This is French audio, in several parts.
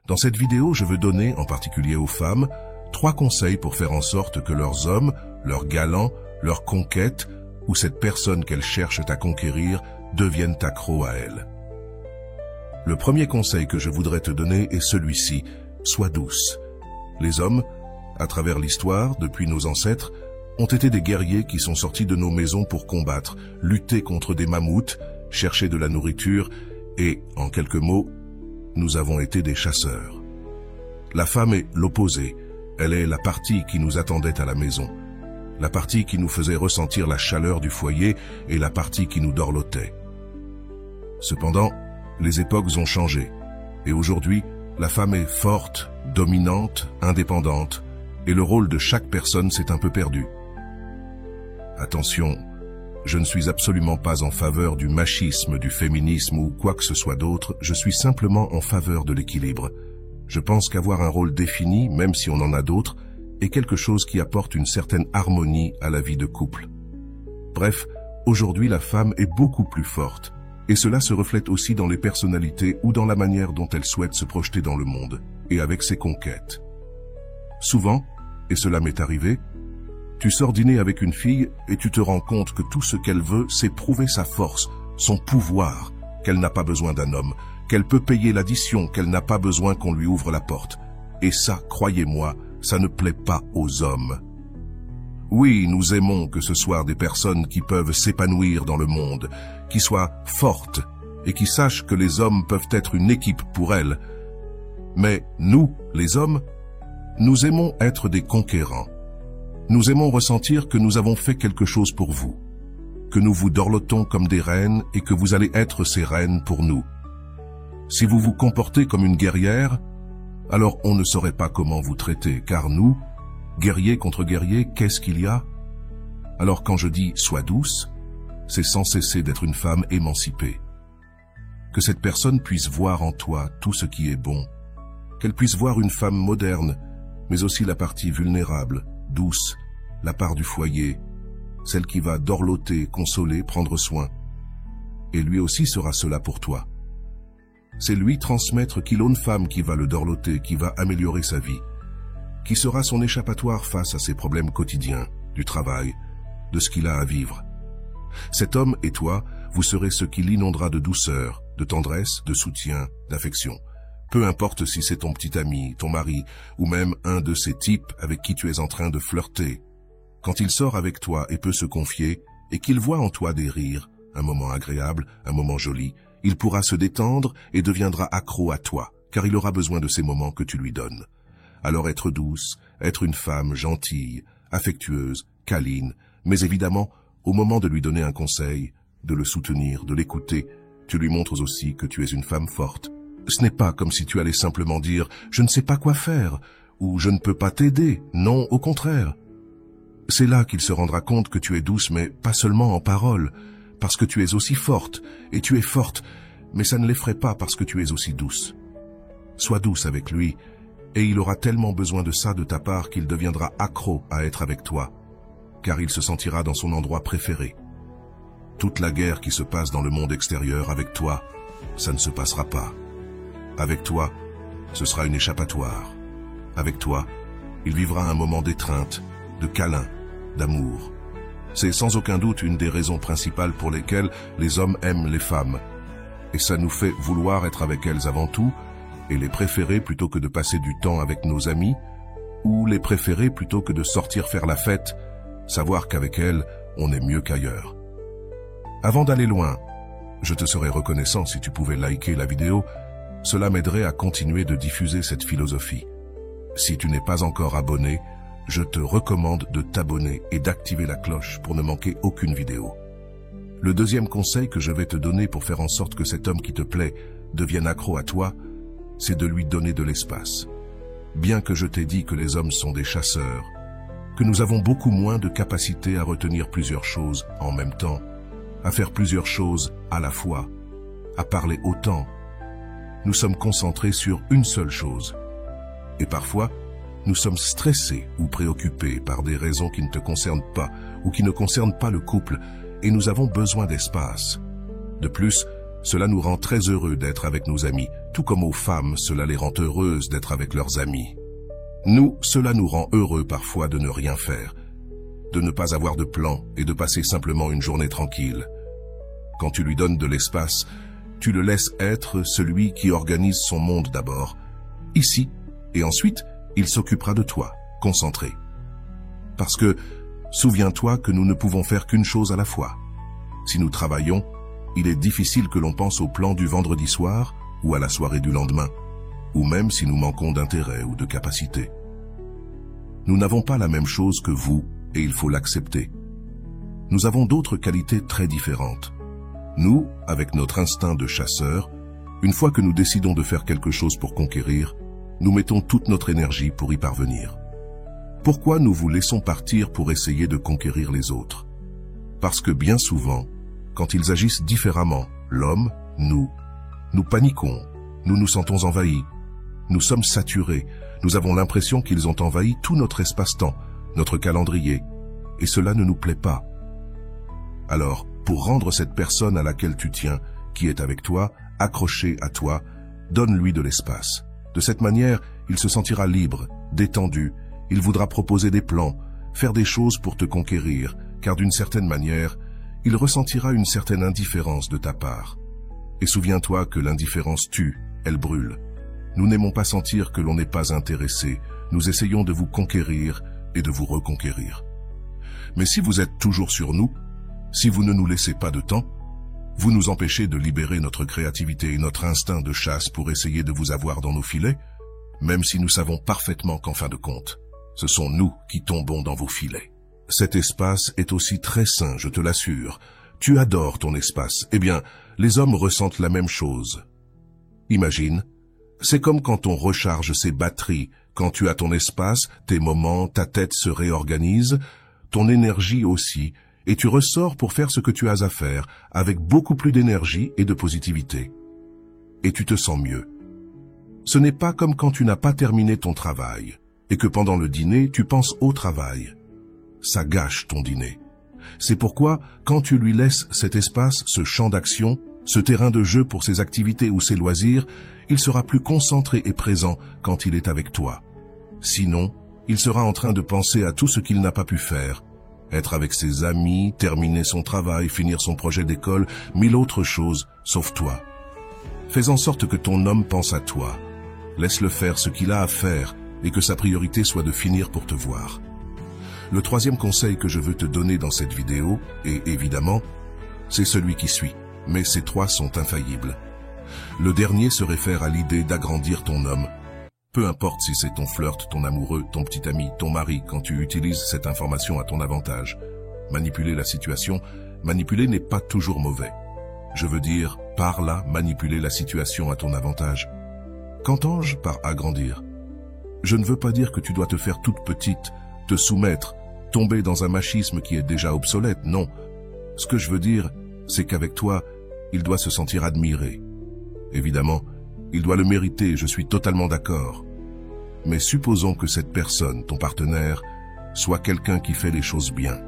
Dans cette vidéo, je veux donner, en particulier aux femmes, 3 conseils pour faire en sorte que leurs hommes, leurs galants, leurs conquêtes, ou cette personne qu'elles cherchent à conquérir, deviennent accros à elles. Le premier conseil que je voudrais te donner est celui-ci: sois douce. Les hommes, à travers l'histoire, depuis nos ancêtres, ont été des guerriers qui sont sortis de nos maisons pour combattre, lutter contre des mammouths, chercher de la nourriture et, en quelques mots, nous avons été des chasseurs. La femme est l'opposé. Elle est la partie qui nous attendait à la maison, la partie qui nous faisait ressentir la chaleur du foyer et la partie qui nous dorlotait. Cependant, les époques ont changé et aujourd'hui, la femme est forte, dominante, indépendante et le rôle de chaque personne s'est un peu perdu. Attention, je ne suis absolument pas en faveur du machisme, du féminisme ou quoi que ce soit d'autre, je suis simplement en faveur de l'équilibre. Je pense qu'avoir un rôle défini, même si on en a d'autres, est quelque chose qui apporte une certaine harmonie à la vie de couple. Bref, aujourd'hui la femme est beaucoup plus forte, et cela se reflète aussi dans les personnalités ou dans la manière dont elle souhaite se projeter dans le monde, et avec ses conquêtes. Souvent, et cela m'est arrivé, tu sors dîner avec une fille et tu te rends compte que tout ce qu'elle veut, c'est prouver sa force, son pouvoir, qu'elle n'a pas besoin d'un homme, qu'elle peut payer l'addition, qu'elle n'a pas besoin qu'on lui ouvre la porte. Et ça, croyez-moi, ça ne plaît pas aux hommes. Oui, nous aimons que ce soient des personnes qui peuvent s'épanouir dans le monde, qui soient fortes et qui sachent que les hommes peuvent être une équipe pour elles. Mais nous, les hommes, nous aimons être des conquérants. Nous aimons ressentir que nous avons fait quelque chose pour vous, que nous vous dorlotons comme des reines et que vous allez être ces reines pour nous. Si vous vous comportez comme une guerrière, alors on ne saurait pas comment vous traiter, car nous, guerriers contre guerriers, qu'est-ce qu'il y a? Alors quand je dis « sois douce », c'est sans cesser d'être une femme émancipée. Que cette personne puisse voir en toi tout ce qui est bon, qu'elle puisse voir une femme moderne, mais aussi la partie vulnérable, douce, la part du foyer, celle qui va dorloter, consoler, prendre soin. Et lui aussi sera cela pour toi. C'est lui transmettre qu'il a une femme qui va le dorloter, qui va améliorer sa vie, qui sera son échappatoire face à ses problèmes quotidiens, du travail, de ce qu'il a à vivre. Cet homme et toi, vous serez ce qui l'inondera de douceur, de tendresse, de soutien, d'affection. Peu importe si c'est ton petit ami, ton mari, ou même un de ces types avec qui tu es en train de flirter. Quand il sort avec toi et peut se confier, et qu'il voit en toi des rires, un moment agréable, un moment joli, il pourra se détendre et deviendra accro à toi, car il aura besoin de ces moments que tu lui donnes. Alors être douce, être une femme gentille, affectueuse, câline, mais évidemment, au moment de lui donner un conseil, de le soutenir, de l'écouter, tu lui montres aussi que tu es une femme forte. Ce n'est pas comme si tu allais simplement dire « je ne sais pas quoi faire » ou « je ne peux pas t'aider ». Non, au contraire. C'est là qu'il se rendra compte que tu es douce, mais pas seulement en parole, parce que tu es aussi forte, et tu es forte, mais ça ne l'effraie pas parce que tu es aussi douce. Sois douce avec lui, et il aura tellement besoin de ça de ta part qu'il deviendra accro à être avec toi, car il se sentira dans son endroit préféré. Toute la guerre qui se passe dans le monde extérieur avec toi, ça ne se passera pas. Avec toi, ce sera une échappatoire. Avec toi, il vivra un moment d'étreinte, de câlin, d'amour. C'est sans aucun doute une des raisons principales pour lesquelles les hommes aiment les femmes. Et ça nous fait vouloir être avec elles avant tout, et les préférer plutôt que de passer du temps avec nos amis, ou les préférer plutôt que de sortir faire la fête, savoir qu'avec elles, on est mieux qu'ailleurs. Avant d'aller loin, je te serais reconnaissant si tu pouvais liker la vidéo. Cela m'aiderait à continuer de diffuser cette philosophie. Si tu n'es pas encore abonné, je te recommande de t'abonner et d'activer la cloche pour ne manquer aucune vidéo. Le deuxième conseil que je vais te donner pour faire en sorte que cet homme qui te plaît devienne accro à toi, c'est de lui donner de l'espace. Bien que je t'ai dit que les hommes sont des chasseurs, que nous avons beaucoup moins de capacité à retenir plusieurs choses en même temps, à faire plusieurs choses à la fois, à parler autant, nous sommes concentrés sur une seule chose. Et parfois, nous sommes stressés ou préoccupés par des raisons qui ne te concernent pas ou qui ne concernent pas le couple, et nous avons besoin d'espace. De plus, Cela nous rend très heureux d'être avec nos amis, tout comme aux femmes, cela les rend heureuses d'être avec leurs amis. Nous, cela nous rend heureux parfois de ne rien faire, de ne pas avoir de plan et de passer simplement une journée tranquille. Quand tu lui donnes de l'espace, tu le laisses être celui qui organise son monde d'abord, ici, et ensuite, il s'occupera de toi, concentré. Parce que, souviens-toi que nous ne pouvons faire qu'une chose à la fois. Si nous travaillons, il est difficile que l'on pense au plan du vendredi soir ou à la soirée du lendemain, ou même si nous manquons d'intérêt ou de capacité. Nous n'avons pas la même chose que vous et il faut l'accepter. Nous avons d'autres qualités très différentes. Nous, avec notre instinct de chasseur, une fois que nous décidons de faire quelque chose pour conquérir, nous mettons toute notre énergie pour y parvenir. Pourquoi nous vous laissons partir pour essayer de conquérir les autres? Parce que bien souvent, quand ils agissent différemment, l'homme, nous paniquons, nous nous sentons envahis, nous sommes saturés, nous avons l'impression qu'ils ont envahi tout notre espace-temps, notre calendrier, et cela ne nous plaît pas. Alors, pour rendre cette personne à laquelle tu tiens, qui est avec toi, accrochée à toi, donne-lui de l'espace. De cette manière, il se sentira libre, détendu, il voudra proposer des plans, faire des choses pour te conquérir, car d'une certaine manière, il ressentira une certaine indifférence de ta part. Et souviens-toi que l'indifférence tue, elle brûle. Nous n'aimons pas sentir que l'on n'est pas intéressé, nous essayons de vous conquérir et de vous reconquérir. Mais si vous êtes toujours sur nous, si vous ne nous laissez pas de temps, vous nous empêchez de libérer notre créativité et notre instinct de chasse pour essayer de vous avoir dans nos filets, même si nous savons parfaitement qu'en fin de compte, ce sont nous qui tombons dans vos filets. Cet espace est aussi très sain, je te l'assure. Tu adores ton espace. Eh bien, les hommes ressentent la même chose. Imagine, c'est comme quand on recharge ses batteries. Quand tu as ton espace, tes moments, ta tête se réorganise, ton énergie aussi, et tu ressors pour faire ce que tu as à faire, avec beaucoup plus d'énergie et de positivité. Et tu te sens mieux. Ce n'est pas comme quand tu n'as pas terminé ton travail, et que pendant le dîner, tu penses au travail. Ça gâche ton dîner. C'est pourquoi, quand tu lui laisses cet espace, ce champ d'action, ce terrain de jeu pour ses activités ou ses loisirs, il sera plus concentré et présent quand il est avec toi. Sinon, il sera en train de penser à tout ce qu'il n'a pas pu faire. Être avec ses amis, terminer son travail, finir son projet d'école, 1000 autres choses, sauf toi. Fais en sorte que ton homme pense à toi. Laisse-le faire ce qu'il a à faire et que sa priorité soit de finir pour te voir. Le troisième conseil que je veux te donner dans cette vidéo, et évidemment, c'est celui qui suit, mais ces trois sont infaillibles. Le dernier se réfère à l'idée d'agrandir ton homme. Peu importe si c'est ton flirt, ton amoureux, ton petit ami, ton mari, quand tu utilises cette information à ton avantage. Manipuler la situation, manipuler n'est pas toujours mauvais. Je veux dire, par là, manipuler la situation à ton avantage. Qu'entends-je par agrandir? Je ne veux pas dire que tu dois te faire toute petite, te soumettre, tomber dans un machisme qui est déjà obsolète, non. Ce que je veux dire, c'est qu'avec toi, il doit se sentir admiré. Évidemment, il doit le mériter, je suis totalement d'accord. Mais supposons que cette personne, ton partenaire, soit quelqu'un qui fait les choses bien.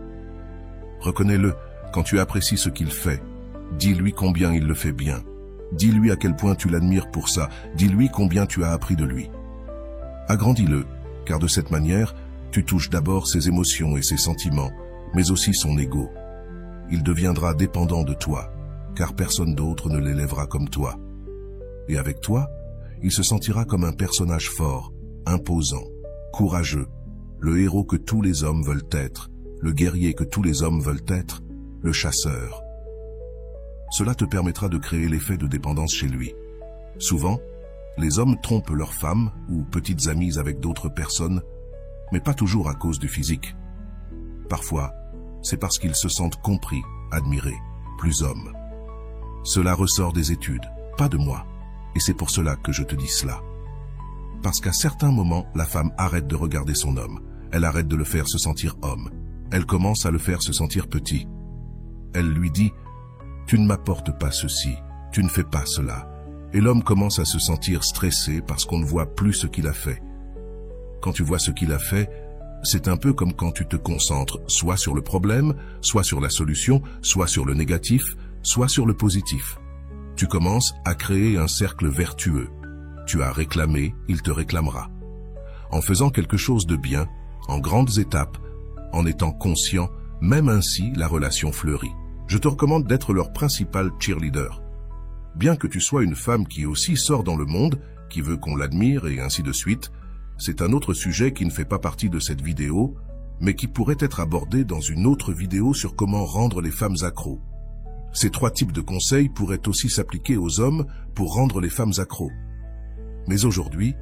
Reconnais-le, quand tu apprécies ce qu'il fait, dis-lui combien il le fait bien. Dis-lui à quel point tu l'admires pour ça, dis-lui combien tu as appris de lui. Agrandis-le, car de cette manière, tu touches d'abord ses émotions et ses sentiments, mais aussi son ego. Il deviendra dépendant de toi, car personne d'autre ne l'élèvera comme toi. Et avec toi, il se sentira comme un personnage fort, imposant, courageux, le héros que tous les hommes veulent être, le guerrier que tous les hommes veulent être, le chasseur. Cela te permettra de créer l'effet de dépendance chez lui. Souvent, les hommes trompent leurs femmes ou petites amies avec d'autres personnes, mais pas toujours à cause du physique. Parfois, c'est parce qu'ils se sentent compris, admirés, plus hommes. Cela ressort des études, pas de moi, et c'est pour cela que je te dis cela. Parce qu'à certains moments, la femme arrête de regarder son homme, elle arrête de le faire se sentir homme, elle commence à le faire se sentir petit. Elle lui dit « Tu ne m'apportes pas ceci, tu ne fais pas cela ». Et l'homme commence à se sentir stressé parce qu'on ne voit plus ce qu'il a fait. Quand tu vois ce qu'il a fait, c'est un peu comme quand tu te concentres soit sur le problème, soit sur la solution, soit sur le négatif, soit sur le positif. Tu commences à créer un cercle vertueux. Tu as réclamé, il te réclamera. En faisant quelque chose de bien, en grandes étapes, en étant conscient, même ainsi la relation fleurit. Je te recommande d'être leur principal cheerleader. Bien que tu sois une femme qui aussi sort dans le monde, qui veut qu'on l'admire et ainsi de suite, c'est un autre sujet qui ne fait pas partie de cette vidéo, mais qui pourrait être abordé dans une autre vidéo sur comment rendre les femmes accros. Ces 3 types de conseils pourraient aussi s'appliquer aux hommes pour rendre les femmes accros. Mais aujourd'hui,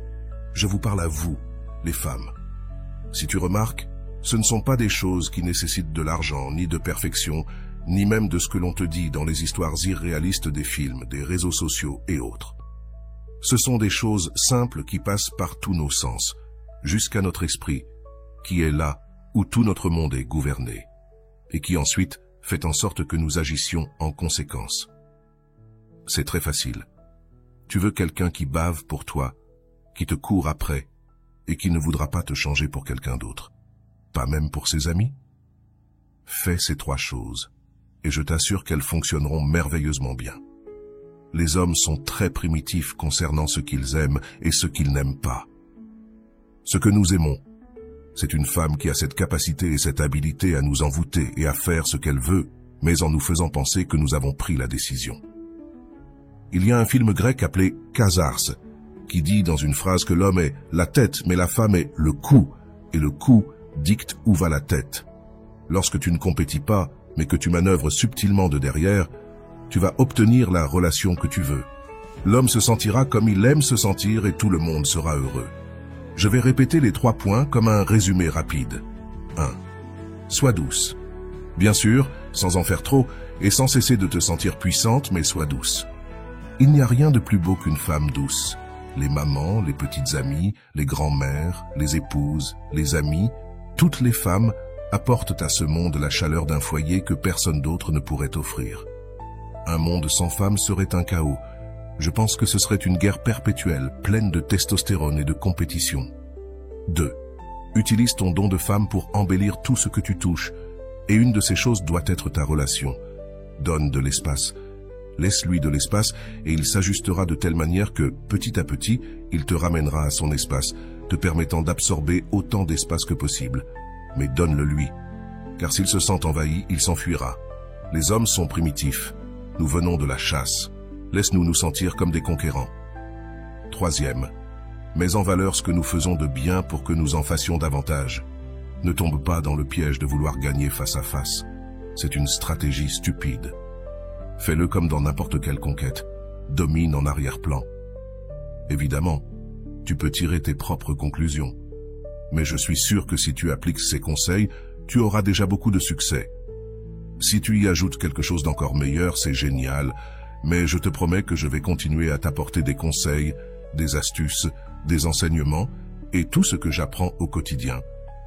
je vous parle à vous, les femmes. Si tu remarques, ce ne sont pas des choses qui nécessitent de l'argent, ni de perfection, ni même de ce que l'on te dit dans les histoires irréalistes des films, des réseaux sociaux et autres. Ce sont des choses simples qui passent par tous nos sens, jusqu'à notre esprit, qui est là où tout notre monde est gouverné, et qui ensuite fait en sorte que nous agissions en conséquence. C'est très facile. Tu veux quelqu'un qui bave pour toi, qui te court après, et qui ne voudra pas te changer pour quelqu'un d'autre, pas même pour ses amis? Fais ces 3 choses, et je t'assure qu'elles fonctionneront merveilleusement bien. Les hommes sont très primitifs concernant ce qu'ils aiment et ce qu'ils n'aiment pas. Ce que nous aimons, c'est une femme qui a cette capacité et cette habilité à nous envoûter et à faire ce qu'elle veut, mais en nous faisant penser que nous avons pris la décision. Il y a un film grec appelé Kazars, qui dit dans une phrase que l'homme est la tête, mais la femme est le cou, et le cou dicte où va la tête. Lorsque tu ne compétis pas, mais que tu manœuvres subtilement de derrière, tu vas obtenir la relation que tu veux. L'homme se sentira comme il aime se sentir et tout le monde sera heureux. Je vais répéter les 3 points comme un résumé rapide. 1. Sois douce. Bien sûr, sans en faire trop, et sans cesser de te sentir puissante, mais sois douce. Il n'y a rien de plus beau qu'une femme douce. Les mamans, les petites amies, les grands-mères, les épouses, les amies, toutes les femmes apportent à ce monde la chaleur d'un foyer que personne d'autre ne pourrait offrir. Un monde sans femmes serait un chaos. Je pense que ce serait une guerre perpétuelle, pleine de testostérone et de compétition. 2. Utilise ton don de femme pour embellir tout ce que tu touches, et une de ces choses doit être ta relation. Donne de l'espace. Laisse-lui de l'espace et il s'ajustera de telle manière que, petit à petit, il te ramènera à son espace, te permettant d'absorber autant d'espace que possible. Mais donne-le-lui, car s'il se sent envahi, il s'enfuira. Les hommes sont primitifs. Nous venons de la chasse. Laisse-nous nous sentir comme des conquérants. 3. Mets en valeur ce que nous faisons de bien pour que nous en fassions davantage. Ne tombe pas dans le piège de vouloir gagner face à face. C'est une stratégie stupide. Fais-le comme dans n'importe quelle conquête. Domine en arrière-plan. Évidemment, tu peux tirer tes propres conclusions. Mais je suis sûr que si tu appliques ces conseils, tu auras déjà beaucoup de succès. Si tu y ajoutes quelque chose d'encore meilleur, c'est génial, mais je te promets que je vais continuer à t'apporter des conseils, des astuces, des enseignements et tout ce que j'apprends au quotidien,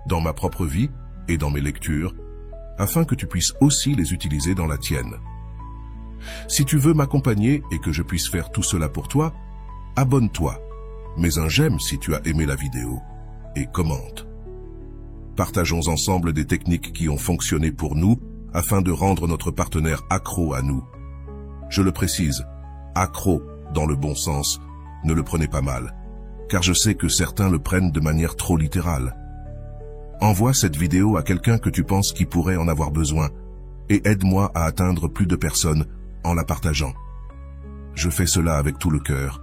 dans ma propre vie et dans mes lectures, afin que tu puisses aussi les utiliser dans la tienne. Si tu veux m'accompagner et que je puisse faire tout cela pour toi, abonne-toi, mets un j'aime si tu as aimé la vidéo et commente. Partageons ensemble des techniques qui ont fonctionné pour nous afin de rendre notre partenaire accro à nous. Je le précise, accro dans le bon sens, ne le prenez pas mal, car je sais que certains le prennent de manière trop littérale. Envoie cette vidéo à quelqu'un que tu penses qui pourrait en avoir besoin et aide-moi à atteindre plus de personnes en la partageant. Je fais cela avec tout le cœur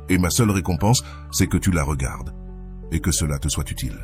et ma seule récompense, c'est que tu la regardes et que cela te soit utile.